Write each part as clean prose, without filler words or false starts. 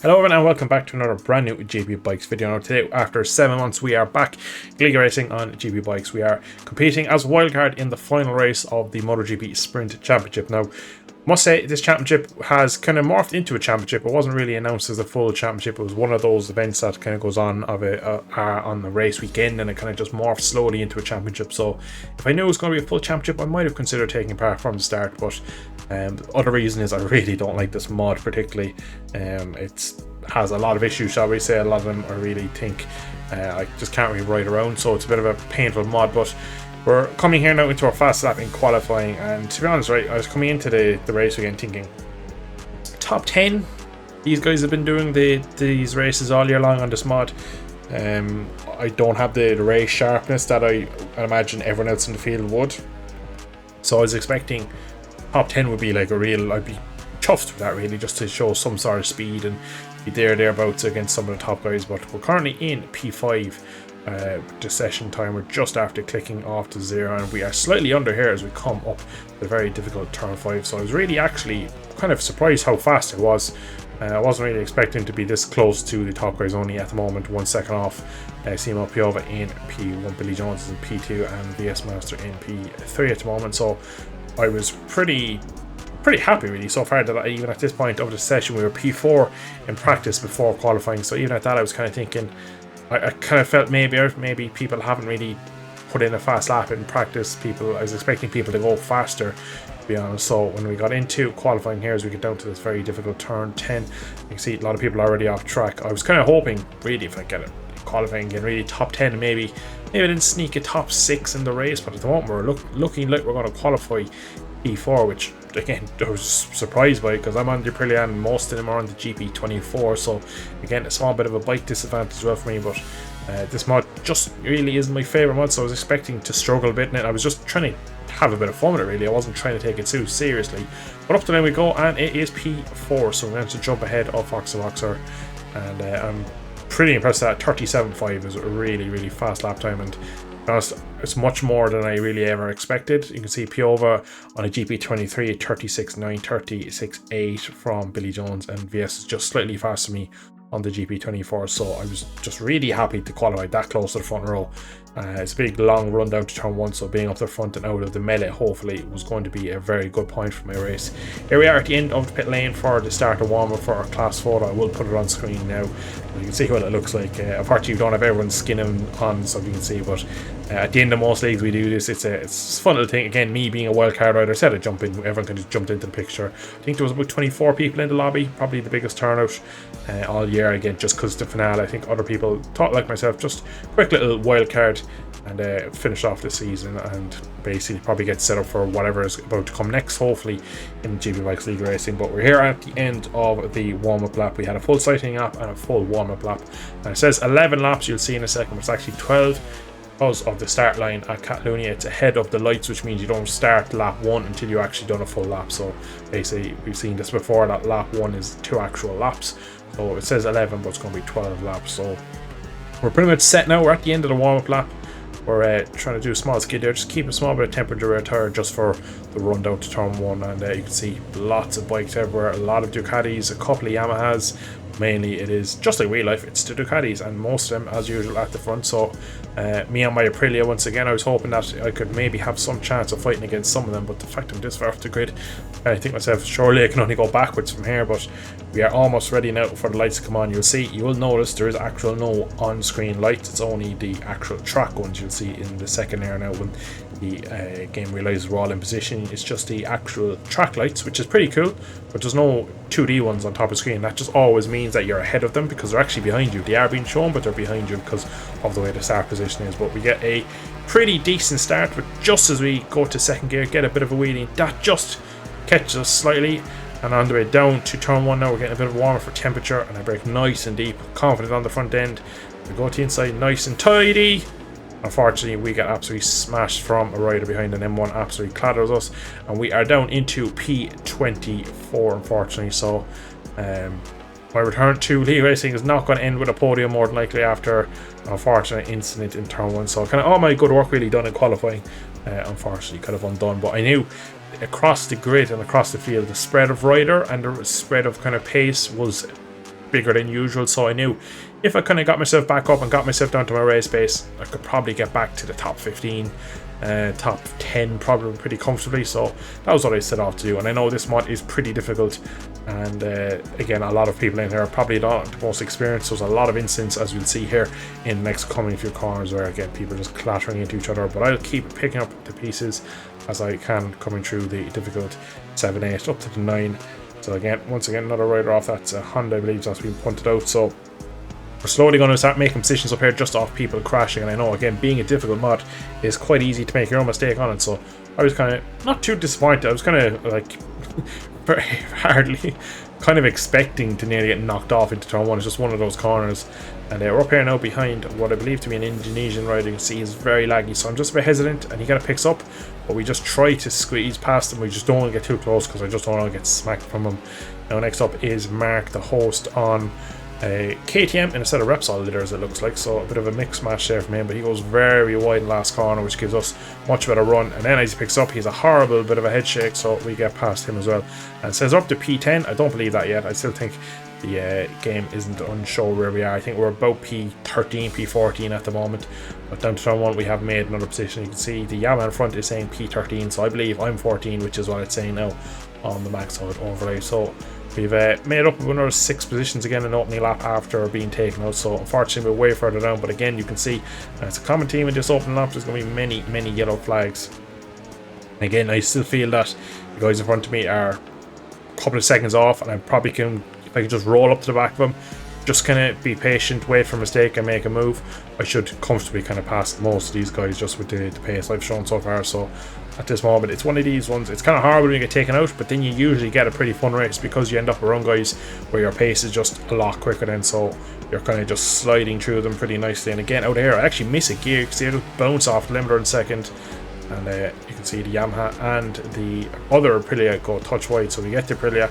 Hello everyone and welcome back to another brand new GP Bikes video. Now today, after 7 months, we are back League racing on GP Bikes. We are competing as wildcard in the final race of the Motogp Sprint Championship. Now, I must say this championship has kind of morphed into a championship. It wasn't really announced as a full championship. It was one of those events that kind of goes on on the race weekend, and it kind of just morphed slowly into a championship. So if I knew it was going to be a full championship, I might have considered taking part from the start. But the other reason is I really don't like this mod particularly. It has a lot of issues, shall we say. A lot of them I really think I just can't really ride around, so it's a bit of a painful mod. But we're coming here now into our fast lap in qualifying, and to be honest, right, I was coming into the race again thinking top 10. These guys have been doing these races all year long on this mod. I don't have the race sharpness that I imagine everyone else in the field would, so I was expecting top 10 would be like a real, I'd be chuffed with that really, just to show some sort of speed and be thereabouts against some of the top guys. But we're currently in P5. The session time, we're just after clicking off to 0, and we are slightly under here as we come up the very difficult turn 5. So I was really actually kind of surprised how fast it was. I wasn't really expecting to be this close to the top guys, only at the moment 1 second off. Simo Piova in P1, Billy Jones is in P2, and VS Master in P3 at the moment. So I was pretty happy really so far that even at this point of the session we were P4 in practice before qualifying. So even at that I was kind of thinking, I kind of felt maybe people haven't really put in a fast lap in practice. I was expecting people to go faster, to be honest. So when we got into qualifying here, as we get down to this very difficult turn 10, you can see a lot of people already off track. I was kind of hoping really if I get it qualifying again really top 10, and maybe then sneak a top 6 in the race. But at the moment we're looking like we're going to qualify P4, which again I was surprised by, because I'm on the Aprilia and most of them are on the GP24, so again a small bit of a bike disadvantage as well for me. But this mod just really isn't my favourite mod, so I was expecting to struggle a bit in it. I was just trying to have a bit of fun with it really. I wasn't trying to take it too seriously. But up to then we go, and it is P4, so we're going to jump ahead of Foxer Boxer, and I'm pretty impressed that 37.5 is a really fast lap time, and honest, it's much more than I really ever expected. You can see Piova on a GP23 at 36.9, 36.8 from Billy Jones, and VS is just slightly faster than me on the GP24. So I was just really happy to qualify that close to the front row. It's a big long run down to turn 1, so being up the front and out of the melee hopefully was going to be a very good point for my race. Here we are at the end of the pit lane for the start of warm-up for our class photo. I will put it on screen now. You can see what it looks like. Unfortunately we don't have everyone's skin on, so you can see, but at the end of most leagues we do this. It's a fun little thing. Again, me being a wildcard rider, said I'd jump in, everyone kind of jumped into the picture. I think there was about 24 people in the lobby, probably the biggest turnout all year, again just because the finale. I think other people thought like myself, just quick little wildcard and finish off the season and basically probably get set up for whatever is about to come next, hopefully in GP Bikes League Racing. But we're here at the end of the warm-up lap. We had a full sighting lap and a full warm-up lap, and it says 11 laps, you'll see in a second, but it's actually 12 because of the start line at Catalunya. It's ahead of the lights, which means you don't start lap 1 until you actually done a full lap. So basically we've seen this before, that lap 1 is 2 actual laps, so it says 11 but it's going to be 12 laps. So we're pretty much set now. We're at the end of the warm-up lap. We're trying to do a small skid there, just keep a small bit of temperature rear tire just for the run down to turn 1, and you can see lots of bikes everywhere, a lot of Ducatis, a couple of Yamahas. Mainly it is just like real life, it's the Ducatis, and most of them as usual at the front. So me on my Aprilia once again, I was hoping that I could maybe have some chance of fighting against some of them, but the fact I'm this far off the grid, I think myself surely I can only go backwards from here. But we are almost ready now for the lights to come on. You will notice there is actual no on-screen lights, it's only the actual track ones you'll see in the second air now when the game realizes we're all in position. It's just the actual track lights, which is pretty cool, but there's no 2D ones on top of the screen. That just always means that you're ahead of them because they're actually behind you. They are being shown, but they're behind you because of the way the start position is. But we get a pretty decent start, but just as we go to second gear, get a bit of a wheelie, that just catches us slightly, and on the way down to turn 1 now we're getting a bit of warmer for temperature, and I brake nice and deep, confident on the front end. We go to the inside nice and tidy. Unfortunately we get absolutely smashed from a rider behind an M1, absolutely clatters us, and we are down into P24 unfortunately. So my return to league racing is not going to end with a podium, more than likely, after an unfortunate incident in turn 1. So kind of all my good work really done in qualifying unfortunately kind of undone. But I knew across the grid and across the field the spread of rider and the spread of kind of pace was bigger than usual, so I knew if I kind of got myself back up and got myself down to my race pace, I could probably get back to the top 15, top 10 probably pretty comfortably. So that was what I set off to do, and I know this mod is pretty difficult, and again, a lot of people in here are probably not the most experienced. There's a lot of instances, as we'll see here in the next coming few corners, where again people are just clattering into each other, but I'll keep picking up the pieces as I can, coming through the difficult 7, 8 up to the 9. So again, once again, another rider off. That's a Honda, I believe, that's been punted out. So we're slowly going to start making positions up here just off people crashing. And I know, again, being a difficult mod is quite easy to make your own mistake on it. So I was kind of not too disappointed. I was kind of like very hardly kind of expecting to nearly get knocked off into turn 1. It's just one of those corners. And we're up here now behind what I believe to be an Indonesian rider. You can see he's very laggy, so I'm just a bit hesitant, and he kind of picks up, but we just try to squeeze past him. We just don't want to get too close because I just don't want to get smacked from him. Now next up is Mark, the host, on a KTM and a set of Repsol litters, it looks like, so a bit of a mix match there from him, but he goes very wide in last corner, which gives us much better run. And then as he picks up, he's a horrible bit of a head shake, so we get past him as well, and says up to P10. I don't believe that yet. I still think the game isn't unsure where we are. I think we're about P13, P14 at the moment, but down to turn 1 we have made another position. You can see the Yamaha in front is saying P13, so I believe I'm 14, which is what it's saying now on the max out overlay. So we've made up another 6 positions again in opening lap after being taken out, so unfortunately we're way further down. But again, you can see it's a common team in this opening lap. There's going to be many yellow flags. Again, I still feel that the guys in front of me are a couple of seconds off, and I probably can, if I could just roll up to the back of them, just kind of be patient, wait for a mistake and make a move, I should comfortably kind of pass most of these guys just with the pace I've shown so far. So at this moment, it's one of these ones, it's kind of hard when you get taken out, but then you usually get a pretty fun race because you end up around guys where your pace is just a lot quicker then, so you're kind of just sliding through them pretty nicely. And again, out here I actually miss a gear. You can see it bounce off the limiter in second, and you can see the Yamaha and the other Aprilia go touch wide, so we get the Aprilia,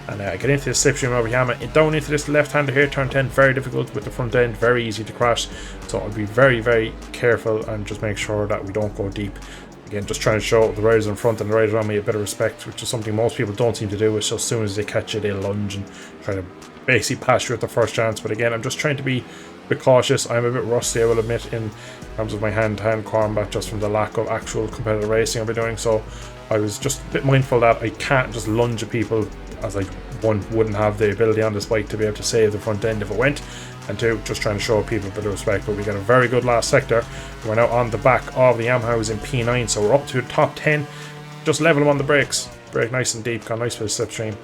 and I get into the slipstream over Yamaha, down into this left-hander here, turn 10, very difficult with the front end, very easy to crash, so I'll be very careful and just make sure that we don't go deep. Again, just trying to show the riders in front and the riders around me a bit of respect, which is something most people don't seem to do. It's just as soon as they catch you, they lunge and try to basically pass you at the first chance. But again, I'm just trying to be a bit cautious. I'm a bit rusty, I will admit, in terms of my hand-to-hand combat, just from the lack of actual competitive racing I've been doing. So I was just a bit mindful that I can't just lunge at people, as one wouldn't have the ability on this bike to be able to save the front end if it went, and two, just trying to show people a bit of respect. But we got a very good last sector. We're now on the back of the Yamaha in P9, so we're up to the top 10. Just level them on the brakes, brake nice and deep, got a nice bit of slipstream,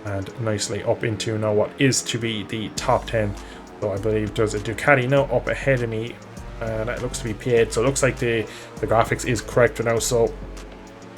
and nicely up into now what is to be the top 10. So I believe there's a Ducati now up ahead of me, and that looks to be P8, so it looks like the graphics is correct for now. So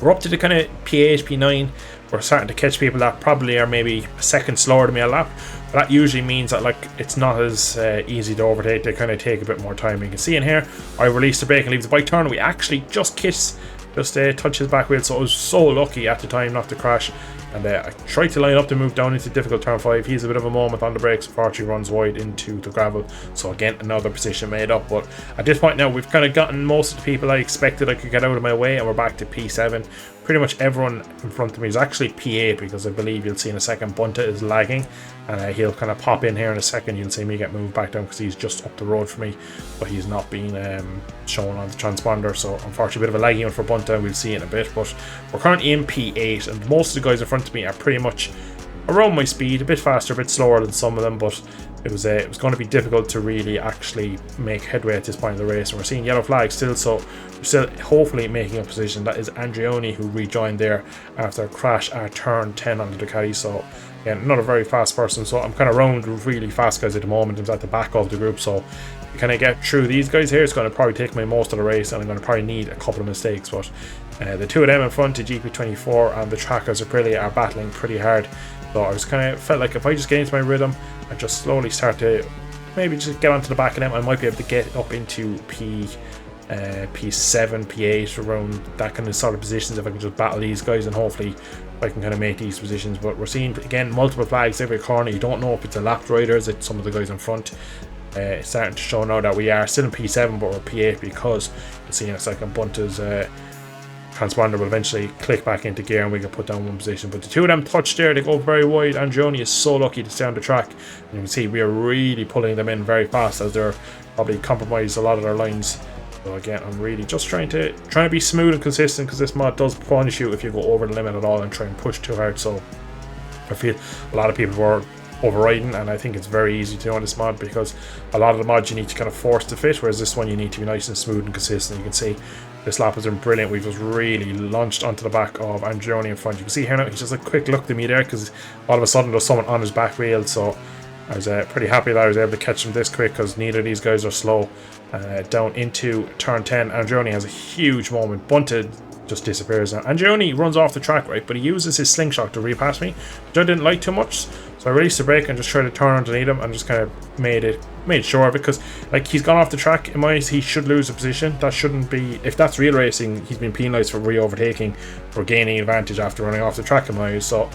we're up to the kind of P8, P9. We're starting to catch people that probably are maybe a second slower than me a lap, but that usually means that like it's not as easy to overtake. They kind of take a bit more time. You can see in here, I release the brake and leave the bike turn. We actually just touch his back wheel, so I was so lucky at the time not to crash. And I tried to line up to move down into difficult turn 5. He's a bit of a moment on the brakes, unfortunately runs wide into the gravel. So again, another position made up. But at this point now, we've kind of gotten most of the people I expected I could get out of my way, and we're back to P7. Pretty much everyone in front of me is actually P8, because I believe you'll see in a second Bunta is lagging, and he'll kind of pop in here in a second. You'll see me get moved back down because he's just up the road for me, but he's not being shown on the transponder. So unfortunately a bit of a laggy one for Bunta, we'll see in a bit. But we're currently in P8, and most of the guys in front of me are pretty much around my speed, a bit faster, a bit slower than some of them, but it was going to be difficult to really actually make headway at this point in the race. And we're seeing yellow flags still, so we're still hopefully making a position. That is Andreoni, who rejoined there after a crash at turn 10 on the Ducati. So again, not a very fast person, so I'm kind of around really fast guys at the moment. I'm at the back of the group, so to kind of get through these guys here, it's going to probably take me most of the race, and I'm going to probably need a couple of mistakes. But the two of them in front, the GP24 and the Trackers Aprilia, are battling pretty hard. So I was kind of felt like if I just get into my rhythm and just slowly start to maybe just get onto the back of them, I might be able to get up into P7, P8, around that kind of sort of positions, if I can just battle these guys, and hopefully I can kind of make these positions. But we're seeing again multiple flags every corner. You don't know if it's a lapped rider, is it some of the guys in front. It's starting to show now that we are still in P7, but we're P8, because you'll see in a second Bunta's transponder will eventually click back into gear and we can put down one position. But the two of them touch there, they go very wide. Andreoni is so lucky to stay on the track. And you can see we are really pulling them in very fast as they're probably compromised a lot of their lines. So again, I'm really just trying to be smooth and consistent, because this mod does punish you if you go over the limit at all and try and push too hard. So I feel a lot of people were overriding, and I think it's very easy to do on this mod, because a lot of the mods you need to kind of force to fit, whereas this one you need to be nice and smooth and consistent. You can see this lap has been brilliant. We've just really launched onto the back of Andreoni in front. You can see here now he's just a quick look to me there, because all of a sudden there's someone on his back wheel. So I was pretty happy that I was able to catch him this quick, because neither of these guys are slow. Down into turn 10, Andreoni has a huge moment. Bunted just disappears now. Andreoni runs off the track, right, but he uses his slingshot to repass me, which I didn't like too much. So I released the brake and just tried to turn underneath him and just kind of made sure of it, because like he's gone off the track. In my eyes, he should lose a position. That shouldn't be, if that's real racing, he's been penalised for re-overtaking or gaining advantage after running off the track in my eyes. So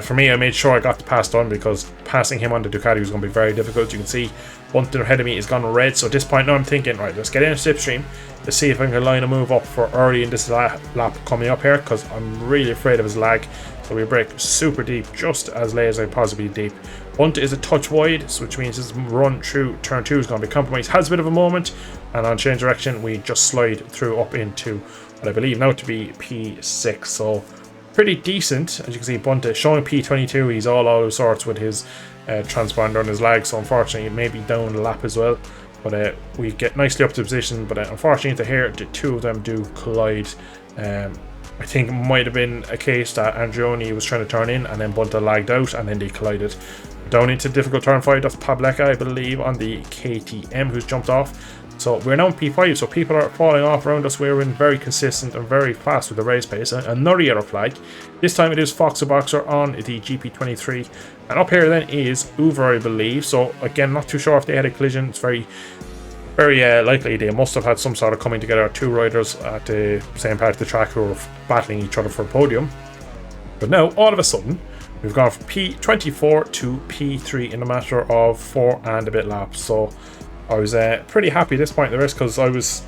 for me, I made sure I got the pass done, because passing him on the Ducati was going to be very difficult. You can see Bunter ahead of me is gone red. So at this point now I'm thinking, right, let's get in a slipstream. Let's see if I can line a move up for early in this lap coming up here, because I'm really afraid of his lag. So we brake super deep, just as late as I possibly deep. Bunter is a touch wide, so which means his run through turn 2 is going to be compromised. Has a bit of a moment, and on change direction we just slide through up into what I believe now to be P6. So pretty decent. As you can see, Bunter showing P22. He's all out of sorts with his transponder and his lag, so unfortunately it may be down the lap as well. But we get nicely up to position, but unfortunately here the two of them do collide. I think it might have been a case that Andreoni was trying to turn in and then Bunter lagged out and then they collided. Down into difficult turn 5, that's Pableka, I believe, on the KTM, who's jumped off. So we're now in P5, so people are falling off around us. We're in very consistent and very fast with the race pace. Another yellow flag. This time it is Foxer Boxer on the GP23. And up here then is Uber, I believe. So again, not too sure if they had a collision. It's very likely they must have had some sort of coming together. Two riders at the same part of the track who were battling each other for a podium. But now, all of a sudden, we've gone from P24 to P3 in a matter of 4 and a bit laps. So I was pretty happy at this point in the race, because I was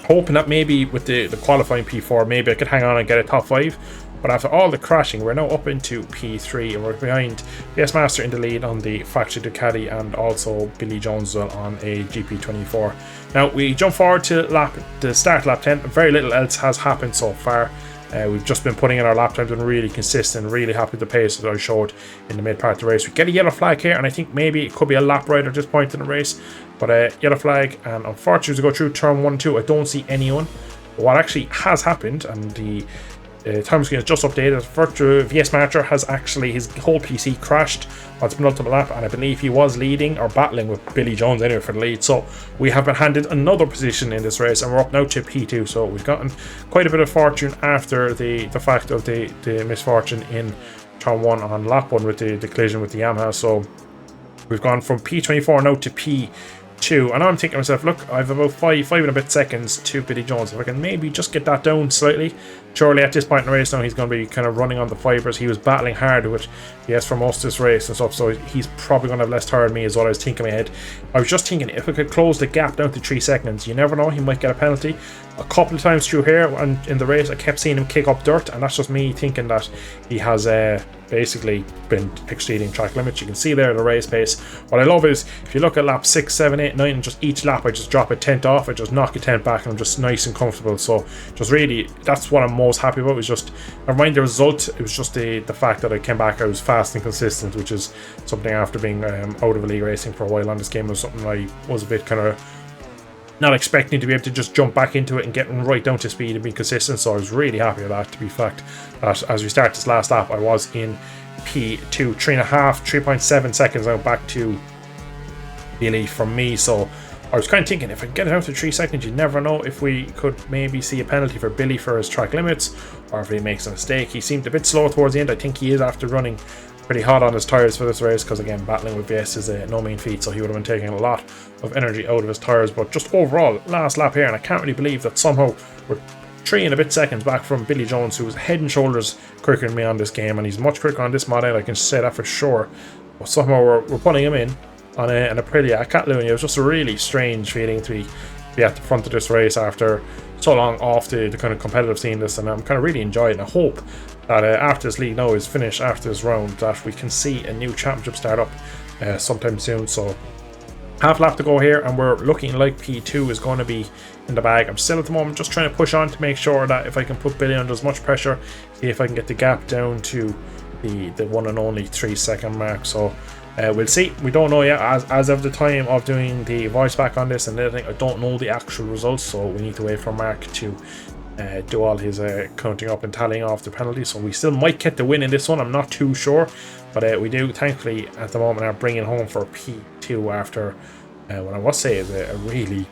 hoping that maybe with the qualifying P4, maybe I could hang on and get a top 5. But after all the crashing, we're now up into P3 and we're behind PS Master in the lead on the factory Ducati, and also Billy Jones on a GP24. Now we jump forward to the start lap 10. Very little else has happened so far. We've just been putting in our lap times and really consistent, really happy with the pace that I showed in the mid part of the race. We get a yellow flag here, and I think maybe it could be a lap rider at this point in the race. But yellow flag, and unfortunately as we go through turn 1 and 2, I don't see anyone. But what actually has happened, and the time screen is just updated, Virtual VS Master has actually, his whole PC crashed on its penultimate lap, and I believe he was leading or battling with Billy Jones anyway for the lead. So we have been handed another position in this race, and we're up now to P2. So we've gotten quite a bit of fortune after the fact of the misfortune in turn 1 on lap 1 with the collision with the Yamaha. So we've gone from P24 now to P2, and I'm thinking to myself, look, I have about 5 and a bit seconds to Billy Jones. If I can maybe just get that down slightly. Surely at this point in the race now he's going to be kind of running on the fibres. He was battling hard with yes for most of this race and stuff, so he's probably going to have less tire than me, is what I was thinking in my head. I was just thinking if I could close the gap down to 3 seconds, you never know, he might get a penalty. A couple of times through here and in the race I kept seeing him kick up dirt, and that's just me thinking that he has basically been exceeding track limits. You can see there the race pace. What I love is if you look at lap 6, 7, 8, 9, and just each lap I just drop a tent off, I just knock a tent back, and I'm just nice and comfortable. So just really, that's what I'm most happy about. It was just, never mind the result, it was just the fact that I came back, I was fast and consistent, which is something after being out of a league racing for a while on this game was something I was a bit kind of not expecting to be able to just jump back into it and get right down to speed and be consistent. So I was really happy with that, to be fact that as we start this last lap I was in P2, 3.7 seconds out back to Billy from me. So I was kind of thinking if I can get it out to 3 seconds, you never know if we could maybe see a penalty for Billy for his track limits, or if he makes a mistake. He seemed a bit slow towards the end. I think he is after running pretty hot on his tyres for this race, because again battling with VS is no mean feat, so he would have been taking a lot of energy out of his tyres. But just overall, last lap here, and I can't really believe that somehow we're 3 and a bit seconds back from Billy Jones, who was head and shoulders quicker than me on this game, and he's much quicker on this mod out, I can say that for sure. But somehow we're putting him in on an Aprilia at Catalunya. It was just a really strange feeling to be at the front of this race after so long off the kind of competitive scene this, and I'm kind of really enjoying it. And I hope that after this league now is finished, after this round, that we can see a new championship start up sometime soon. So half lap to go here, and we're looking like P2 is going to be in the bag. I'm still at the moment just trying to push on to make sure that if I can put Billy under as much pressure, see if I can get the gap down to the one and only 3-second mark. So we'll see. We don't know yet. As of the time of doing the voice back on this and everything, I don't know the actual results, so we need to wait for Mark to do all his counting up and tallying off the penalties. So we still might get the win in this one. I'm not too sure, but we do thankfully at the moment are bringing home for P2 after what I must say is a really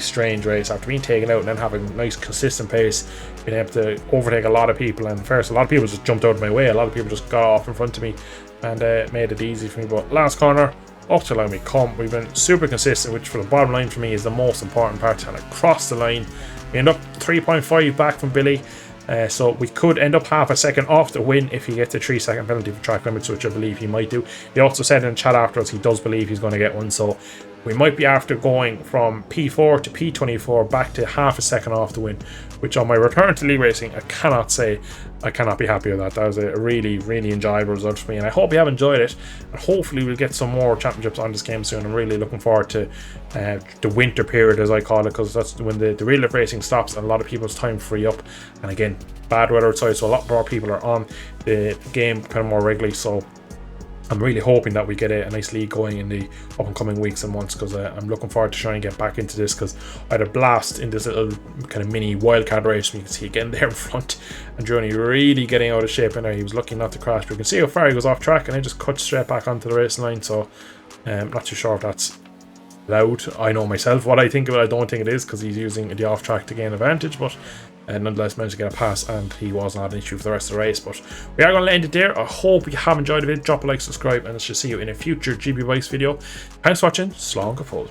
strange race, after being taken out and then having a nice consistent pace, being able to overtake a lot of people. And first, a lot of people just jumped out of my way. A lot of people just got off in front of me and made it easy for me. But last corner, up to allow me come. We've been super consistent, which for the bottom line for me is the most important part. And across the line, we end up 3.5 back from Billy. So we could end up half a second off the win if he gets a 3-second penalty for track limits, which I believe he might do. He also said in the chat afterwards he does believe he's going to get one, so we might be after going from P4 to P24 back to half a second off the win, which on my return to league racing, I cannot be happy with that. That was a really enjoyable result for me, and I hope you have enjoyed it, and hopefully we'll get some more championships on this game soon. I'm really looking forward to the winter period, as I call it, because that's when the real life racing stops and a lot of people's time free up, and again, bad weather outside, so a lot more people are on the game kind of more regularly. So I'm really hoping that we get a nice league going in the up and coming weeks and months, because I'm looking forward to trying to get back into this, because I had a blast in this little kind of mini wildcard race. You can see again there in front, and Johnny really getting out of shape in there. He was lucky not to crash, but you can see how far he goes off track, and then just cut straight back onto the racing line. So I'm not too sure if that's loud. I know myself what I think of it. I don't think it is, because he's using the off track to gain advantage, but nonetheless managed to get a pass, and he was not an issue for the rest of the race. But we are going to end it there. I hope you have enjoyed the video. Drop a like, subscribe, and I shall see you in a future GB Bikes video. Thanks for watching. Slán go fóill.